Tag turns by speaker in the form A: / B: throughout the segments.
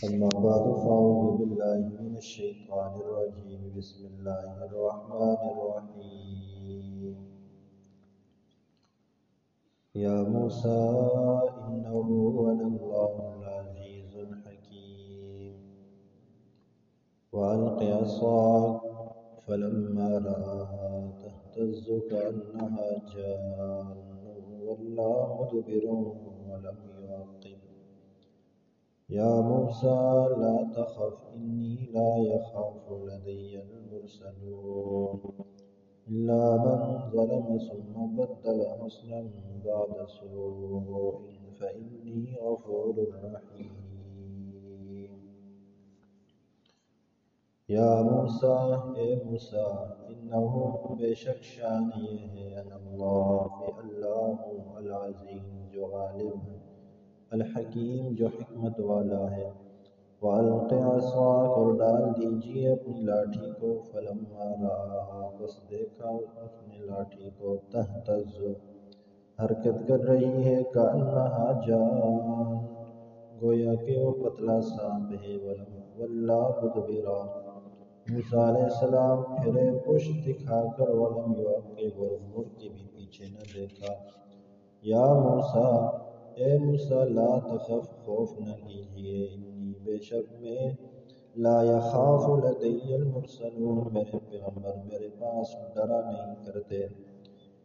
A: أما بعد فأعوذ بالله من الشيطان الرجيم بسم الله الرحمن الرحيم يا موسى إنه أنا الله العزيز الحكيم وألق عصاك فلما رآها تهتز كأنها جان ولا مدبرا ولم يعقب يا موسى لا تخف إني لا يخاف لدي المرسلون إلا من ظلم ثم بدل حسنا بعد سوء فإني غفور رحيم یا موسیٰ اے موسیٰ انہو بے شک شان یہ ہے ان اللہ کہ اللہ ہوں العزیز جو غالب ہے الحکیم جو حکمت والا ہے وَأَلْقِ عَصَاكَ اور ڈال دیجیے اپنی لاٹھی کو فَلَمَّا رَآهَا بس دیکھا اپنی لاٹھی کو تہتز حرکت کر رہی ہے کأنہا جان گویا کہ وہ پتلا سانپ ہے وَلَّا مُدْبِرًا موسیٰ علیہ السلام پھرے پشت دکھا کر ولم یعقب اور مڑ کے بھی پیچھے نہ دیکھا یا موسیٰ اے موسیٰ لا تخف خوف نہ کیجیے انی بے شک میں لا یخاف لدی المرسلون میرے پیغمبر میرے پاس ڈرا نہیں کرتے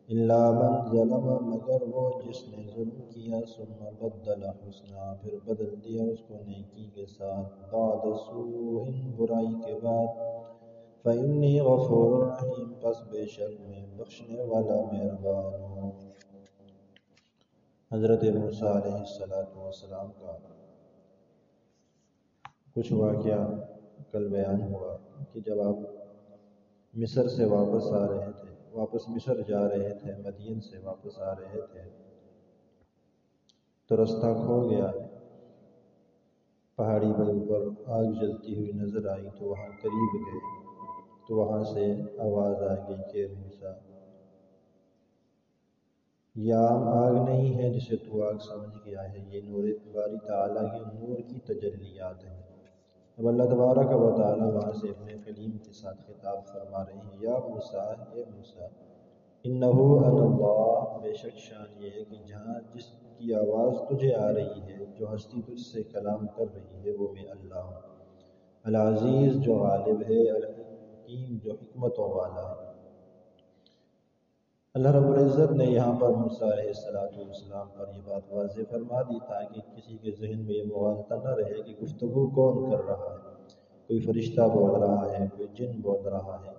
A: الا من ظلم مگر وہ جس نے ظلم کیا ثم بدل حسنا پھر بدل دیا اس کو نیکی کے ساتھ بعد سوء برائی کے بعد فإنی غفور رحیم پس بے شک میں بخشنے والا مہربان ہوں حضرت موسیٰ علیہ السلام کا کچھ واقعہ کل بیان ہوا کہ جب آپ مصر سے واپس مصر جا رہے تھے مدین سے واپس آ رہے تھے تو رستہ کھو گیا پہاڑی پر اوپر آگ جلتی ہوئی نظر آئی تو وہاں قریب گئے تو وہاں سے آواز آ گئی کہ موسیٰ یہ عام آگ نہیں ہے جسے تو آگ سمجھ گیا ہے یہ نور باری تعالیٰ کے نور کی تجلیات ہیں اب اللہ تبارک و تعالیٰ وہاں سے اپنے کلیم کے ساتھ خطاب فرما رہے ہیں یا موسیٰ اے موسیٰ انہو انا اللہ بے شک شان یہ ہے کہ جہاں جس کی آواز تجھے آ رہی ہے جو ہستی تجھ سے کلام کر رہی ہے وہ میں اللہ ہوں العزیز جو غالب ہے الحکیم جو حکمتوں والا ہے اللہ رب العزت نے یہاں پر موسیٰ علیہ السلام پر یہ بات واضح فرما دی تاکہ کسی کے ذہن میں یہ مغالطہ نہ رہے کہ گفتگو کون کر رہا ہے کوئی فرشتہ بول رہا ہے کوئی جن بول رہا ہے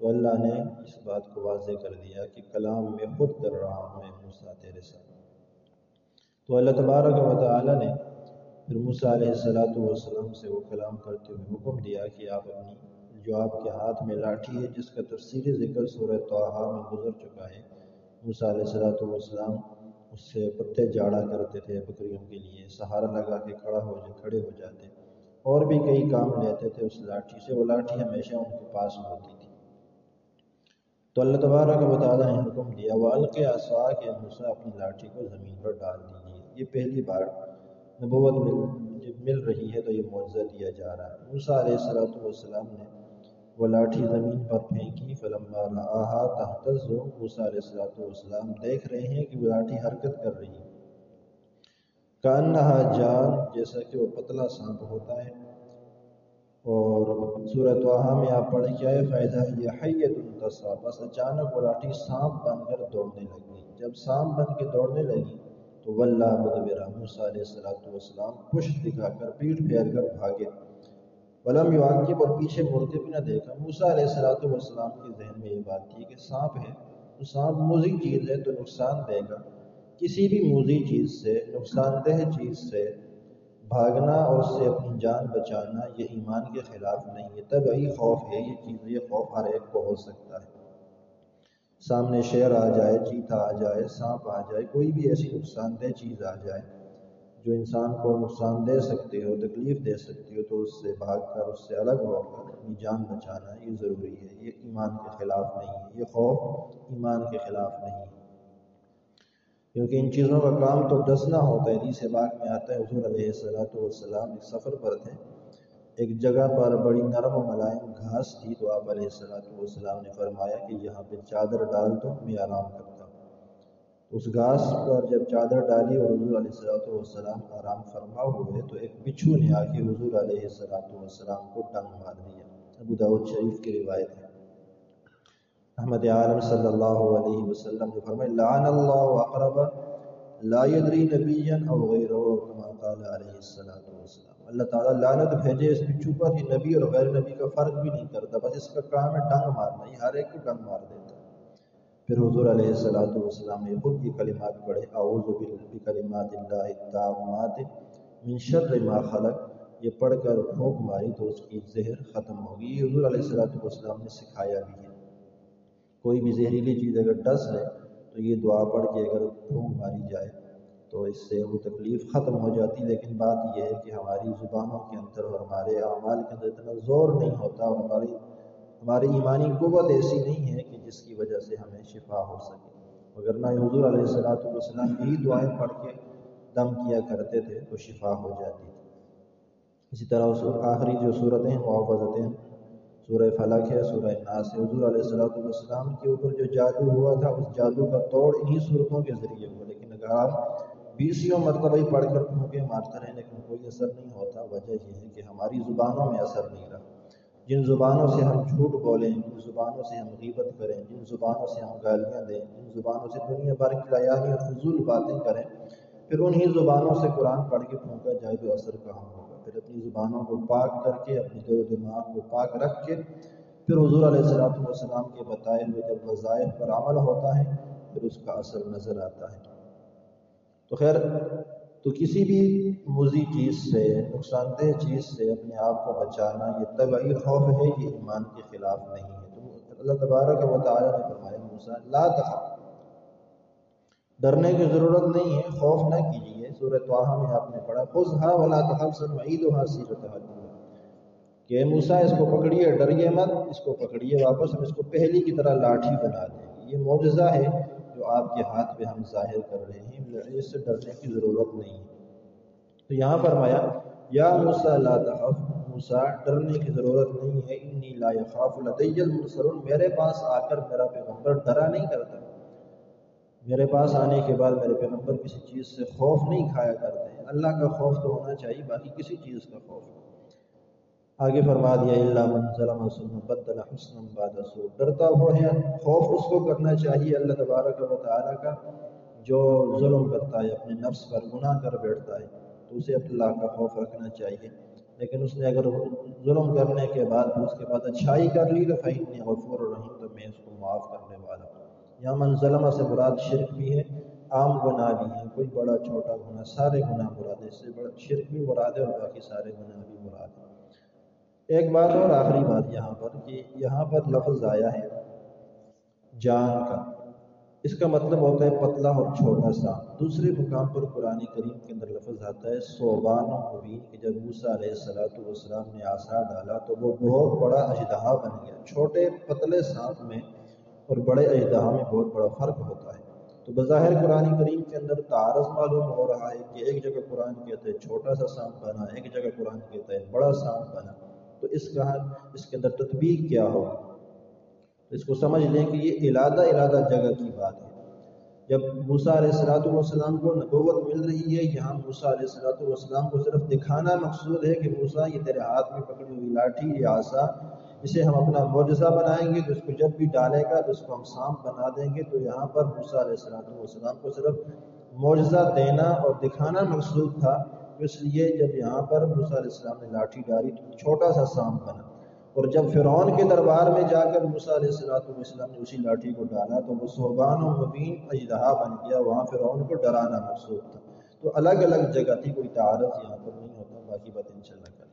A: تو اللہ نے اس بات کو واضح کر دیا کہ کلام میں خود کر رہا ہوں میں موسیٰ تیرے ساتھ تو اللہ تبارک و تعالیٰ نے پھر موسیٰ علیہ السلام سے وہ کلام کرتے ہوئے حکم دیا کہ آپ اپنی جو آپ کے ہاتھ میں لاٹھی ہے جس کا تفصیلی ذکر سورہ طٰہٰ میں گزر چکا ہے موسیٰ علیہ السلام اس سے پتے جاڑا کرتے تھے بکریوں کے لیے سہارا لگا کے کھڑے ہو جاتے اور بھی کئی کام لیتے تھے اس لاٹھی سے وہ لاٹھی ہمیشہ ان کے پاس ہوتی تھی تو اللہ تبارک و تعالیٰ نے حکم دیا وَأَلْقِ عَصَاكَ کہ موسیٰ اپنی لاٹھی کو زمین پر ڈال دیجیے یہ پہلی بار نبوت مل رہی ہے تو یہ معجزہ دیا جا رہا ہے موسیٰ علیہ السلام نے وہ لاٹھی زمین پر پھینکی فلما رآہا تہتز موسیٰ علیہ السلام دیکھ رہے ہیں کہ وہ لاٹھی حرکت کر رہی ہے کأنہا جان جیسا کہ وہ پتلا سانپ ہوتا ہے اور سورہ طٰہٰ میں آپ پڑھیں کیا ہے فائدہ یہ حیۃ تسعیٰ بس اچانک وہ لاٹھی سانپ بن کر دوڑنے لگی جب سانپ بن کے دوڑنے لگی تو وَلَّا مُدْبِرًا موسیٰ علیہ السلام پشت دکھا کر پیٹھ پھیر کر بھاگے وَلَمْ يُعَقِّبْ اور پیچھے مڑ کے بھی نہ دیکھا موسیٰ علیہ السلام کے ذہن میں یہ بات تھی کہ سانپ ہے تو سانپ موذی چیز ہے تو نقصان دے گا کسی بھی موذی چیز سے نقصان دہ چیز سے بھاگنا اور اس سے اپنی جان بچانا یہ ایمان کے خلاف نہیں ہے طبعی خوف ہے یہ خوف ہر ایک کو ہو سکتا ہے سامنے شیر آ جائے چیتا آ جائے سانپ آ جائے کوئی بھی ایسی نقصان دہ چیز آ جائے جو انسان کو نقصان دے سکتی ہو تکلیف دے سکتی ہو تو اس سے بھاگ کر اس سے الگ ہو کر اپنی جان بچانا یہ ضروری ہے یہ ایمان کے خلاف نہیں ہے یہ خوف ایمان کے خلاف نہیں ہے کیونکہ ان چیزوں کا کام تو ڈسنا ہوتا ہے۔ حدیث پاک میں آتا ہے حضور علیہ السلام ایک سفر پر تھے، ایک جگہ پر بڑی نرم و ملائم گھاس تھی، تو آپ علیہ السلام نے فرمایا کہ یہاں پہ چادر ڈال دو، میں آرام کرتا ہوں۔ اس گھاس پر جب چادر ڈالی اور حضور علیہ السلام آرام فرما ہوئے تو ایک بچھو نے آ کے حضور علیہ السلام کو ڈنگ مار دیا۔ ابو داؤد شریف کی روایت ہے۔ احمد عالم صلی اللہ علیہ وسلم نے فرمایا لعن اللہ اقرب لا یدری نبیا او غیرہ، کما قال علیہ السلام۔ اللہ تعالیٰ لعنت بھیجے اس بچھو پر، یہ نبی اور غیر نبی کا فرق بھی نہیں کرتا، بس اس کا کام ہے ڈنگ مارنا، یہ ہر ایک کو ڈنگ مار دیتا ہے۔ پھر حضور علیہ السلام نے خود یہ کلمات پڑھے، اعوذ بکلمات اللہ التامات من شر ما خلق، یہ پڑھ کر پھونک ماری تو اس کی زہر ختم ہوگی۔ یہ حضور علیہ السلام نے سکھایا بھی ہے۔ کوئی بھی زہریلی چیز اگر ڈس ہے تو یہ دعا پڑھ کے اگر پھونک ماری جائے تو اس سے وہ تکلیف ختم ہو جاتی۔ لیکن بات یہ ہے کہ ہماری زبانوں کے اندر اور ہمارے اعمال کے اندر اتنا زور نہیں ہوتا، اور ہماری ایمانی قوت ایسی نہیں ہے کہ جس کی وجہ سے ہمیں شفا ہو سکے، وگرنہ حضور علیہ السلام یہی دعائیں پڑھ کے دم کیا کرتے تھے تو شفا ہو جاتی تھی۔ اسی طرح آخری جو صورتیں معوذتیں، سورہ فلق ہے، سورہ ناس ہے، حضور علیہ السلام کے اوپر جو جادو ہوا تھا اس جادو کا توڑ انہی صورتوں کے ذریعے ہوا۔ لیکن اگر آپ 20 مرتبہ ہی پڑھ کر پھونکے مارتے رہیں لیکن کوئی اثر نہیں ہوتا، وجہ یہ ہے کہ ہماری زبانوں میں اثر نہیں رہا۔ جن زبانوں سے ہم جھوٹ بولیں، جن زبانوں سے ہم غیبت کریں، جن زبانوں سے ہم گالیاں دیں، جن زبانوں سے دنیا بھر کی لایانی اور فضول باتیں کریں، پھر انہی زبانوں سے قرآن پڑھ کے پھونکا جائے تو اثر کہاں ہوگا۔ پھر اپنی زبانوں کو پاک کر کے، اپنے دل و دماغ کو پاک رکھ کے، پھر حضور علیہ السلام کے بتائے ہوئے جب وظائف پر عمل ہوتا ہے پھر اس کا اثر نظر آتا ہے۔ تو خیر، تو کسی بھی مضی چیز سے، نقصان دہ چیز سے اپنے آپ کو بچانا یہ طبعی خوف ہے، یہ ایمان کے خلاف نہیں ہے۔ تو اللہ تبارک و تعالیٰ نے فرمایا موسیٰ لا تخف، ڈرنے کی ضرورت نہیں ہے، خوف نہ کیجیے۔ سورہ طٰہٰ میں آپ نے پڑھا خذھا ولا تخف سنعیدھا سیرتھا الاولیٰ، کہ موسیٰ اس کو پکڑیے، ڈریے مت، اس کو پکڑیے واپس، ہم اس کو پہلی کی طرح لاٹھی بنا دیں گے۔ یہ معجزہ ہے جو آپ کے ہاتھ پہ ہم ظاہر کر رہے ہیں، اس سے ڈرنے کی ضرورت نہیں ہے۔ تو یہاں فرمایا یا موسیٰ لا تخف، موسیٰ ڈرنے کی ضرورت نہیں ہے، انی لا یخاف لدی المرسلون، میرے پاس آ کر میرا پیغمبر ڈرا نہیں کرتا، میرے پاس آنے کے بعد میرے پیغمبر کسی چیز سے خوف نہیں کھایا کرتے ہیں۔ اللہ کا خوف تو ہونا چاہیے، باقی کسی چیز کا خوف نہیں۔ آگے فرما دیا الا من ظلم ثم بدل حسنا بعد سوء، ڈرتا ہوا ہے، خوف اس کو کرنا چاہیے اللہ تبارک و تعالیٰ کا جو ظلم کرتا ہے، اپنے نفس پر گناہ کر بیٹھتا ہے، تو اسے اللہ کا خوف رکھنا چاہیے۔ لیکن اس نے اگر ظلم کرنے کے بعد اس کے بعد اچھائی کر لی تو فإنی غفور رحیم، تو میں اس کو معاف کرنے والا ہوں۔ یہاں من ظلم سے مراد شرک بھی ہے، عام گناہ بھی ہے، کوئی بڑا چھوٹا گناہ، سارے گناہ مراد ہے، اس سے بڑا شرک بھی مراد ہے اور باقی سارے گناہ بھی مراد ہے۔ ایک بات اور آخری بات یہاں پر کہ یہاں پر لفظ آیا ہے جان کا، اس کا مطلب ہوتا ہے پتلا اور چھوٹا سانپ۔ دوسرے مقام پر قرآن کریم کے اندر لفظ آتا ہے ثعبان مبین، کہ جب موسیٰ علیہ السلام نے عصا ڈالا تو وہ بہت بڑا اژدہا بن گیا۔ چھوٹے پتلے سانپ میں اور بڑے اژدہا میں بہت بڑا فرق ہوتا ہے۔ تو بظاہر قرآن کریم کے اندر تعارض معلوم ہو رہا ہے کہ ایک جگہ قرآن کہتا ہے چھوٹا سا سانپ بنا، ایک جگہ قرآن کہتا ہے بڑا سانپ بنا، تو اس کے اندر تطبیق کیا ہوگا؟ اس کو سمجھ لیں کہ یہ علادہ جگہ کی بات ہے۔ جب موسیٰ علیہ السلام کو نبوت مل رہی ہے، یہاں موسیٰ علیہ السلام کو صرف دکھانا مقصود ہے کہ موسیٰ یہ تیرے ہاتھ میں پکڑی ہوئی لاٹھی، یہ عصا، اسے ہم اپنا معجزہ بنائیں گے، تو اس کو جب بھی ڈالے گا تو اس کو ہم سانپ بنا دیں گے۔ تو یہاں پر موسیٰ علیہ السلام کو صرف معجزہ دینا اور دکھانا مقصود تھا، اس لیے جب یہاں پر موسیٰ علیہ السلام نے لاٹھی ڈالی تو چھوٹا سا سانپ بنا، اور جب فرعون کے دربار میں جا کر موسیٰ علیہ السلام نے اسی لاٹھی کو ڈالا تو وہ ثعبان مبین اژدہا بن گیا، وہاں فرعون کو ڈرانا مقصود تھا۔ تو الگ الگ جگہ تھی، کوئی تعارض یہاں پر نہیں ہوتا۔ باقی بات انشاءاللہ